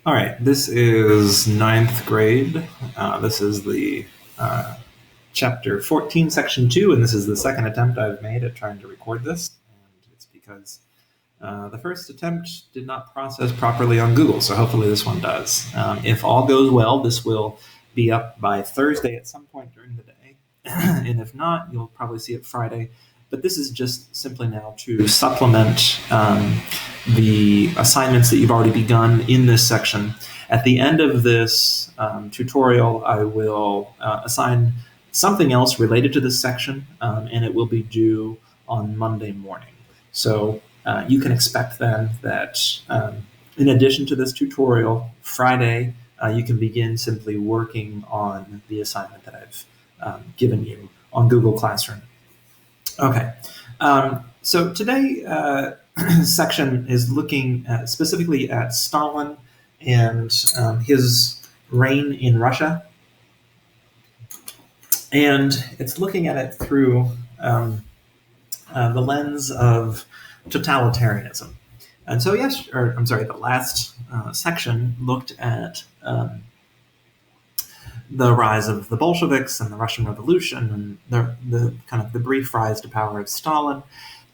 All right, this is ninth grade. This is the chapter 14, section 2, and this is the second attempt I've made at trying to record this. And it's because the first attempt did not process properly on Google, so hopefully this one does. If all goes well, this will be up by Thursday at some point during the day. And if not, you'll probably see it Friday. But this is just simply now to supplement the assignments that you've already begun in this section. At the end of this tutorial, I will assign something else related to this section, and it will be due on Monday morning. So you can expect then that in addition to this tutorial, Friday, you can begin simply working on the assignment that I've given you on Google Classroom. Okay, so today section is looking specifically at Stalin and his reign in Russia. And it's looking at it through the lens of totalitarianism. And so the last section looked at the rise of the Bolsheviks and the Russian Revolution and the kind of the brief rise to power of Stalin.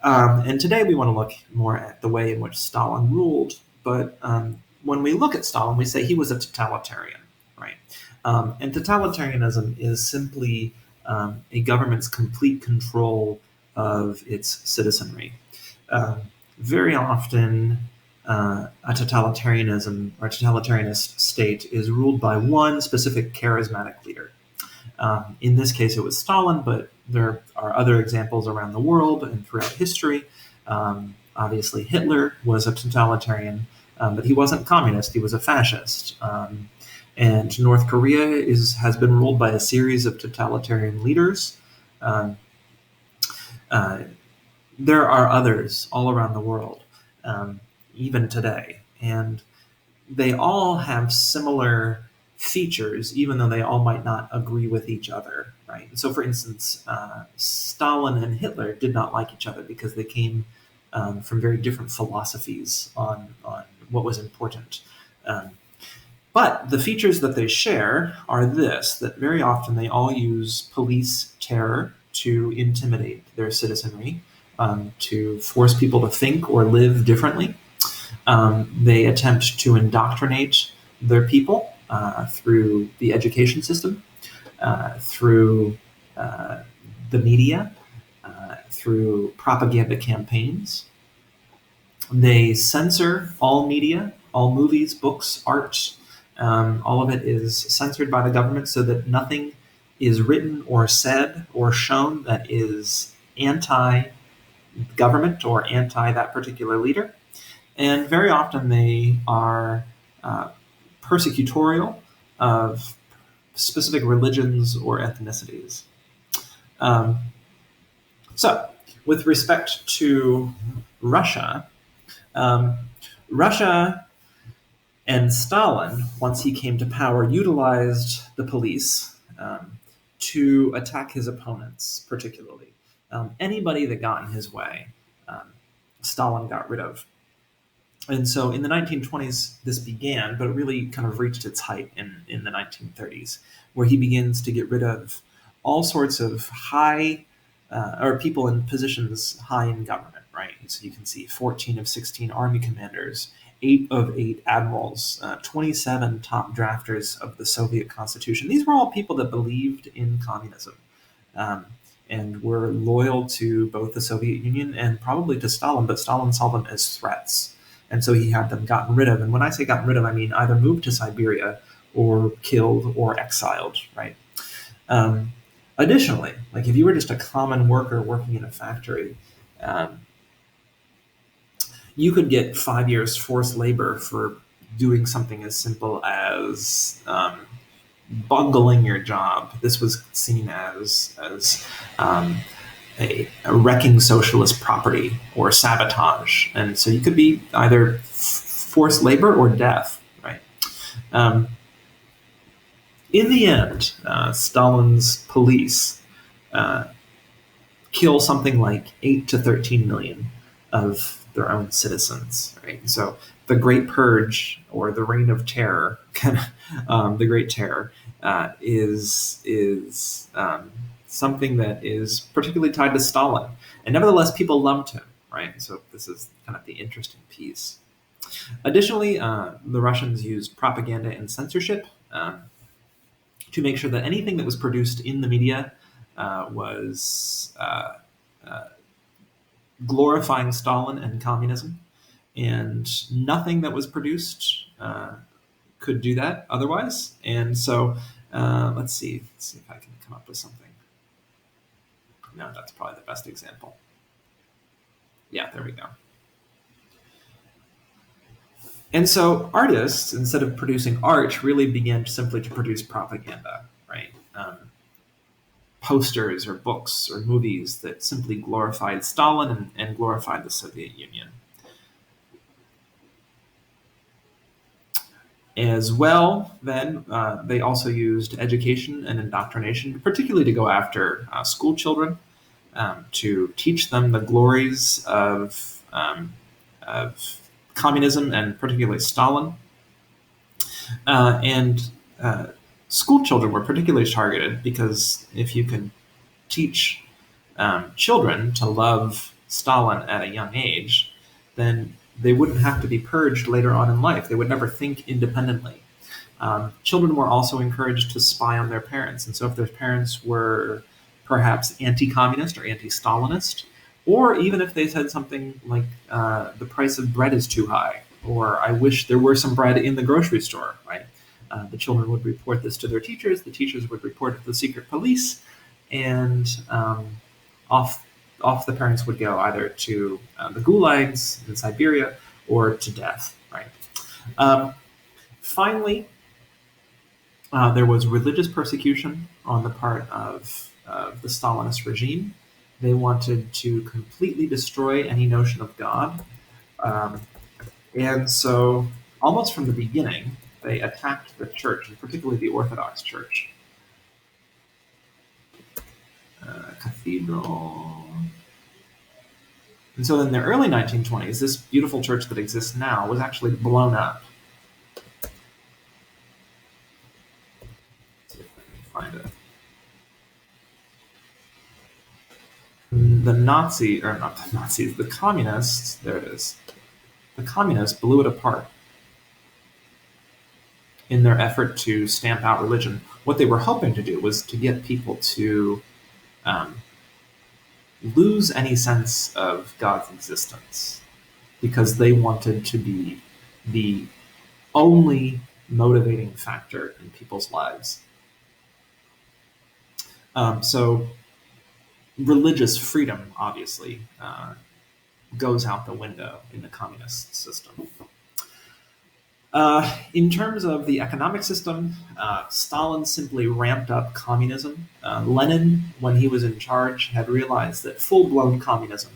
And today we want to look more at the way in which Stalin ruled. But when we look at Stalin, we say he was a totalitarian, right? And totalitarianism is simply a government's complete control of its citizenry. Very often, a totalitarianism or a totalitarianist state is ruled by one specific charismatic leader. In this case, it was Stalin, but there are other examples around the world and throughout history. Obviously, Hitler was a totalitarian, but he wasn't communist, he was a fascist. And North Korea has been ruled by a series of totalitarian leaders. There are others all around the world, even today. And they all have similar features, even though they all might not agree with each other, right? So, for instance, Stalin and Hitler did not like each other because they came from very different philosophies on what was important. But the features that they share are that very often they all use police terror to intimidate their citizenry, to force people to think or live differently. They attempt to indoctrinate their people through the education system, through the media, through propaganda campaigns. They censor all media, all movies, books, art. All of it is censored by the government so that nothing is written or said or shown that is anti-government or anti that particular leader. And very often they are persecutorial of specific religions or ethnicities. So, with respect to Russia, Russia and Stalin, once he came to power, utilized the police to attack his opponents, particularly. Anybody that got in his way, Stalin got rid of. And so in the 1920s, this began, but it really kind of reached its height in the 1930s, where he begins to get rid of all sorts of or people in positions high in government, right? So you can see 14 of 16 army commanders, 8 of 8 admirals, 27 top drafters of the Soviet Constitution. These were all people that believed in communism and were loyal to both the Soviet Union and probably to Stalin, but Stalin saw them as threats. And so he had them gotten rid of. And when I say gotten rid of, I mean either moved to Siberia or killed or exiled, right? Additionally, like if you were just a common worker working in a factory, you could get 5 years forced labor for doing something as simple as bungling your job. This was seen as a wrecking socialist property or sabotage. And so you could be either forced labor or death, right? In the end, Stalin's police kill something like 8 to 13 million of their own citizens, right? So the Great Purge or the Reign of Terror, the Great Terror, is something that is particularly tied to Stalin, and nevertheless people loved him, right? So this is kind of the interesting piece. Additionally, the Russians used propaganda and censorship to make sure that anything that was produced in the media was glorifying Stalin and communism, and nothing that was produced could do that otherwise. And so, let's see if I can come up with something. No, that's probably the best example. Yeah, there we go. And so artists, instead of producing art, really began simply to produce propaganda, right? Posters or books or movies that simply glorified Stalin and glorified the Soviet Union. As well, then, they also used education and indoctrination, particularly to go after school children, to teach them the glories of communism and particularly Stalin. And school children were particularly targeted because if you can teach children to love Stalin at a young age, then they wouldn't have to be purged later on in life. They would never think independently. Children were also encouraged to spy on their parents. And so if their parents were perhaps anti-communist or anti-Stalinist, or even if they said something like, the price of bread is too high, or I wish there were some bread in the grocery store, right? The children would report this to their teachers. The teachers would report it to the secret police, and off the parents would go either to the gulags in Siberia or to death, right? Finally, there was religious persecution on the part of the Stalinist regime. They wanted to completely destroy any notion of God. And so, almost from the beginning, they attacked the church, and particularly the Orthodox Church. Cathedral. And so in the early 1920s, this beautiful church that exists now was actually blown up. Let's see if I can find it. The communists, there it is. The communists blew it apart in their effort to stamp out religion. What they were hoping to do was to get people to lose any sense of God's existence, because they wanted to be the only motivating factor in people's lives. So religious freedom, obviously, goes out the window in the communist system. In terms of the economic system, Stalin simply ramped up communism. Lenin, when he was in charge, had realized that full-blown communism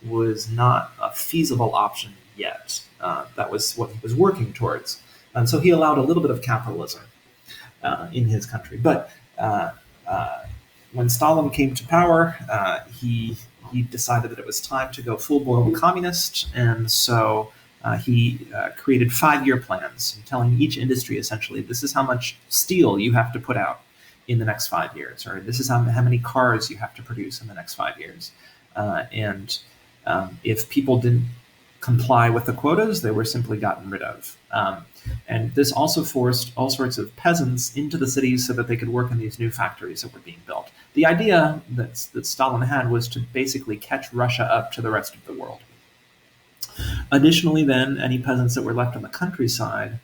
was not a feasible option yet. That was what he was working towards. And so he allowed a little bit of capitalism in his country. But when Stalin came to power, he decided that it was time to go full-blown communist, and so he created 5-year plans, telling each industry essentially, this is how much steel you have to put out in the next 5 years, or this is how many cars you have to produce in the next 5 years. And if people didn't comply with the quotas, they were simply gotten rid of. And this also forced all sorts of peasants into the cities so that they could work in these new factories that were being built. The idea that Stalin had was to basically catch Russia up to the rest of the world. Additionally, then, any peasants that were left on the countryside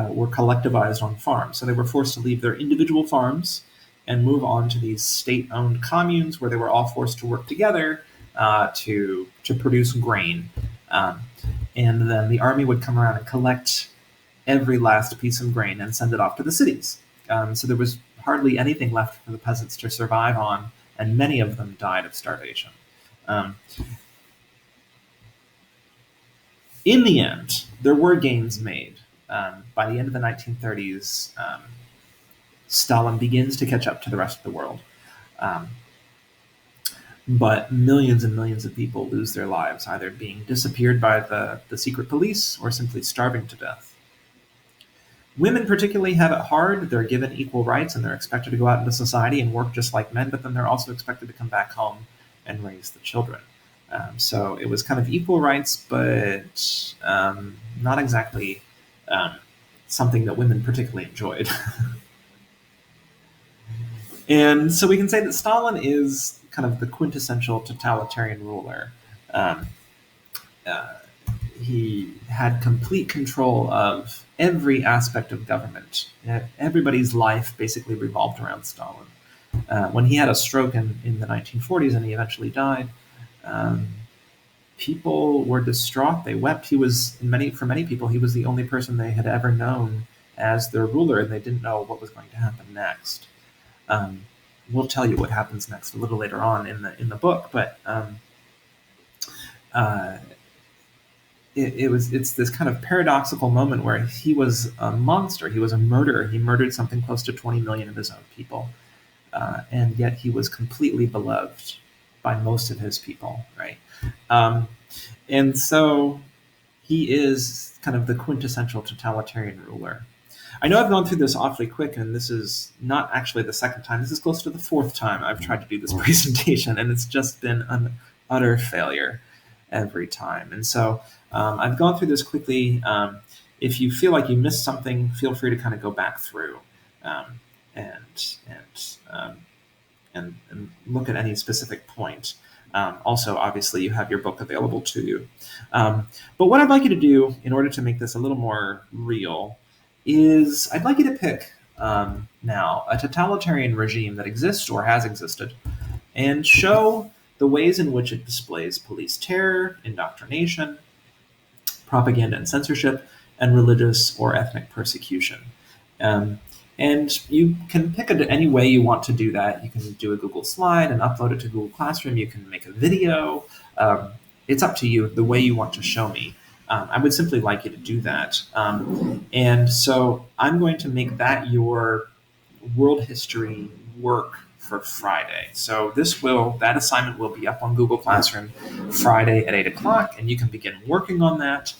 were collectivized on farms. So they were forced to leave their individual farms and move on to these state-owned communes where they were all forced to work together to produce grain. And then the army would come around and collect every last piece of grain and send it off to the cities. So there was hardly anything left for the peasants to survive on, and many of them died of starvation. In the end, there were gains made. By the end of the 1930s, Stalin begins to catch up to the rest of the world. but millions and millions of people lose their lives, either being disappeared by the secret police or simply starving to death. Women particularly have it hard. They're given equal rights and they're expected to go out into society and work just like men, but then they're also expected to come back home and raise the children. So it was kind of equal rights, but not exactly um, something that women particularly enjoyed. And so we can say that Stalin is kind of the quintessential totalitarian ruler. Um, uh, he had complete control of every aspect of government. Everybody's life basically revolved around Stalin. When he had a stroke in the 1940s and he eventually died, um, people were distraught. They wept. He was, for many people, he was the only person they had ever known as their ruler, and they didn't know what was going to happen next. Um, we'll tell you what happens next a little later on in the book, but uh, it's this kind of paradoxical moment where he was a monster. He was a murderer. He murdered something close to 20 million of his own people, and yet he was completely beloved by most of his people, right? Um, and so he is kind of the quintessential totalitarian ruler. I know I've gone through this awfully quick, and this is not actually the second time. This is close to the fourth time I've tried to do this presentation, and it's just been an utter failure every time. And so I've gone through this quickly. If you feel like you missed something, feel free to kind of go back through um, and and, um, and look at any specific point. Also, obviously, you have your book available to you. But what I'd like you to do in order to make this a little more real is I'd like you to pick now a totalitarian regime that exists or has existed and show the ways in which it displays police terror, indoctrination, propaganda and censorship, and religious or ethnic persecution. Um, and you can pick any way you want to do that. You can do a Google slide and upload it to Google Classroom. You can make a video. It's up to you the way you want to show me. I would simply like you to do that. And so I'm going to make that your world history work for Friday. So that assignment will be up on Google Classroom Friday at 8 o'clock, and you can begin working on that.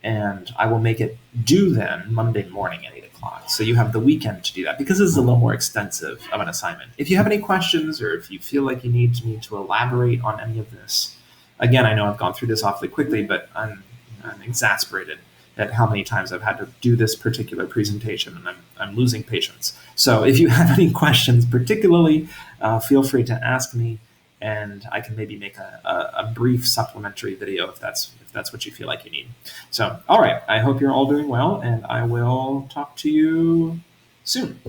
And I will make it due then Monday morning at 8 o'clock. So you have the weekend to do that because this is a little more extensive of an assignment. If you have any questions or if you feel like you need me to elaborate on any of this, again, I know I've gone through this awfully quickly, but I'm exasperated at how many times I've had to do this particular presentation, and I'm losing patience. So if you have any questions particularly, feel free to ask me, and I can maybe make a brief supplementary video if that's what you feel like you need. So, all right, I hope you're all doing well, and I will talk to you soon.